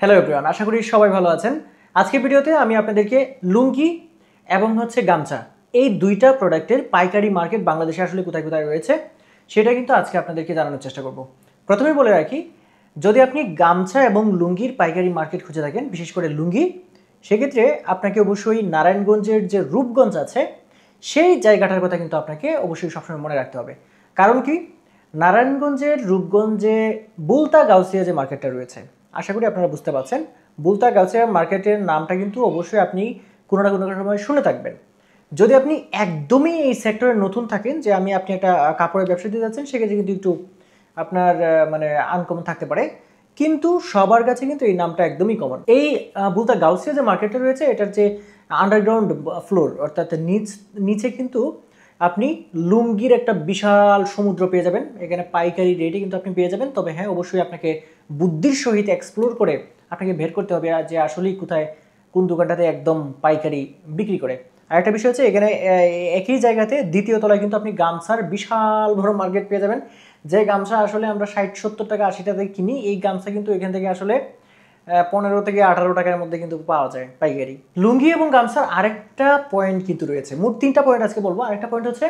Hello everyone, আশা করি সবাই ভালো আছেন। আজকের ভিডিওতে আমি আপনাদেরকে লুঙ্গি এবং গামছা এই দুইটা প্রোডাক্টের পাইকারি মার্কেট বাংলাদেশে আসলে কোথায় কোথায় রয়েছে সেটা কিন্তু আজকে আপনাদেরকে জানানোর চেষ্টা করব। প্রথমে বলে রাখি, যদি আপনি গামছা এবং লুঙ্গির পাইকারি মার্কেট খুঁজে থাকেন, বিশেষ করে লুঙ্গি, সেক্ষেত্রে আপনাকে অবশ্যই নারায়ণগঞ্জের যে রূপগঞ্জ আছে সেই জায়গাটার কথা কিন্তু আপনাকে অবশ্যই সবসময় মনে রাখতে হবে। কারণ কি, নারায়ণগঞ্জের রূপগঞ্জে বুলতা গাউসিয়া যে মার্কেটটা রয়েছে, আশা করি আপনারা বুঝতে পারছেন, বুলতা গাউসিয়া মার্কেটের নামটা কিন্তু অবশ্যই আপনি কোনো না কোনো সময় শুনে থাকবেন। যদি আপনি একদমই এই সেক্টরে নতুন থাকেন, যে আপনি একটা কাপড়ের ব্যবসা দিতে যাচ্ছেন, সেক্ষেত্রে কিন্তু একটু আপনার আনকমন থাকতে পারে, কিন্তু সবার কাছে কিন্তু এই নামটা একদমই কমন। এই বুলতা গাউসিয়া যে মার্কেটটা রয়েছে, এটার যে আন্ডারগ্রাউন্ড ফ্লোর, অর্থাৎ নিচে কিন্তু আপনি লুঙ্গির একটা বিশাল সমুদ্র পেয়ে যাবেন। এখানে পাইকারি রেটে কিন্তু আপনি পেয়ে যাবেন। তবে হ্যাঁ, অবশ্যই আপনাকে বুদ্ধির সহিত এক্সপ্লোর করে আপনাকে বের করতে হবে যে আসলেই কোথায় কোন দোকানটাতে একদম পাইকারি বিক্রি করে। আরেকটা বিষয় হচ্ছে, এখানে একই জায়গাতে দ্বিতীয় তলায় কিন্তু আপনি গামছার বিশাল বড় মার্কেট পেয়ে যাবেন। যে গামছা আসলে আমরা 60-70 টাকা 80 টাকায় কিনি, এই গামছা কিন্তু এখান থেকে আসলে 15 থেকে 18 টাকার মধ্যে কিন্তু পাওয়া যায় পাইকারি। লুঙ্গি এবং গামছার আরেকটা পয়েন্ট কিন্তু রয়েছে, মোট 3টা পয়েন্ট আজকে বলবো। আরেকটা পয়েন্ট হচ্ছে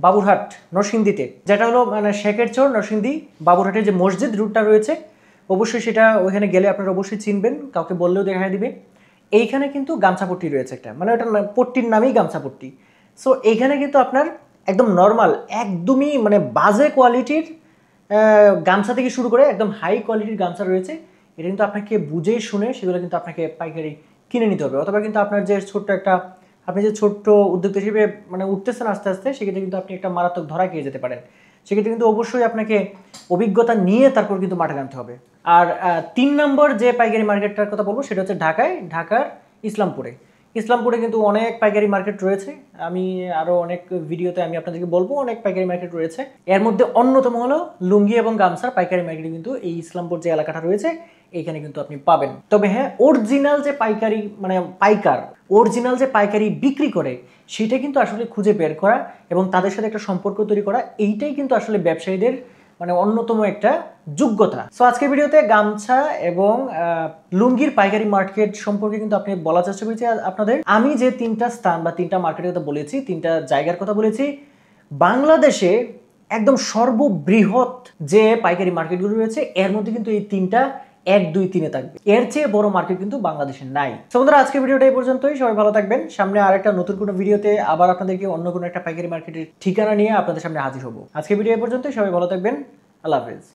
বাবুরহাট নরসিংদীতে, যেটা হলো শেখের চর নরসিংদী বাবুরহাটের যে মসজিদ রুটটা রয়েছে, অবশ্যই সেটা ওইখানে গেলে আপনারা অবশ্যই চিনবেন, কাউকে বললেও দেখা দিবে। এইখানে কিন্তু গামছাপট্টি রয়েছে একটা, ওটা পট্টির নামেই গামছাপট্টি। সো এইখানে কিন্তু আপনার একদম নর্মাল, একদমই বাজে কোয়ালিটির গামছা থেকে শুরু করে একদম হাই কোয়ালিটির গামছা রয়েছে। এটা কিন্তু আপনাকে বুঝেই শুনে সেগুলো কিন্তু আপনাকে পাইকারি কিনে নিতে হবে। অথবা কিন্তু আপনার যে আপনি যে ছোট্ট উদ্যোক্তা হিসেবে উঠতেছেন আস্তে আস্তে, সেক্ষেত্রে কিন্তু আপনি একটা মারাত্মক ধরা খেয়ে যেতে পারেন। সেক্ষেত্রে কিন্তু অবশ্যই আপনাকে অভিজ্ঞতা নিয়ে তারপর কিন্তু মাঠে নামতে হবে। আর 3 নম্বর যে পাইকারি মার্কেটটার কথা বলবো, সেটা হচ্ছে ঢাকার ইসলামপুরে কিন্তু অনেক পাইকারি মার্কেট রয়েছে। আমি আরও অনেক ভিডিওতে আমি আপনাদেরকে বলবো, অনেক পাইকারি মার্কেট রয়েছে। এর মধ্যে অন্যতম হলো লুঙ্গি এবং গামছার পাইকারি মার্কেট কিন্তু এই ইসলামপুর যে এলাকাটা রয়েছে এইখানে কিন্তু আপনি পাবেন। তবে হ্যাঁ, অরিজিনাল যে পাইকারি অরিজিনাল যে পাইকারি বিক্রি করে, সেটা কিন্তু আসলে খুঁজে বের করা এবং তাদের সাথে একটা সম্পর্ক তৈরি করা, এইটাই কিন্তু আসলে ব্যবসায়ীদের অন্যতম একটা যোগ্যতা। সো আজকের ভিডিওতে গামছা এবং লুঙ্গির পাইকারি মার্কেট সম্পর্কে কিন্তু আপনি বলার চেষ্টা করেছি আপনাদের। আমি যে 3টা স্থান বা 3টা মার্কেটের কথা বলেছি, 3টা জায়গার কথা বলেছি, বাংলাদেশে একদম সর্ববৃহৎ যে পাইকারি মার্কেটগুলো রয়েছে, এর মধ্যে কিন্তু এই 3টা 1, 2, 3-এ থাকবে। এর চেয়ে বড় মার্কেট কিন্তু বাংলাদেশে নাই। তো বন্ধুরা, আজকের ভিডিওটা এই পর্যন্তই। সবাই ভালো থাকবেন। সামনে আরেকটা নতুন কোনো ভিডিওতে আবার আপনাদেরকে অন্য কোনো একটা পাইকারি মার্কেটের ঠিকানা নিয়ে আপনাদের সামনে হাজির হব। আজকের ভিডিও এই পর্যন্তই। সবাই ভালো থাকবেন। আল্লাহ হাফেজ।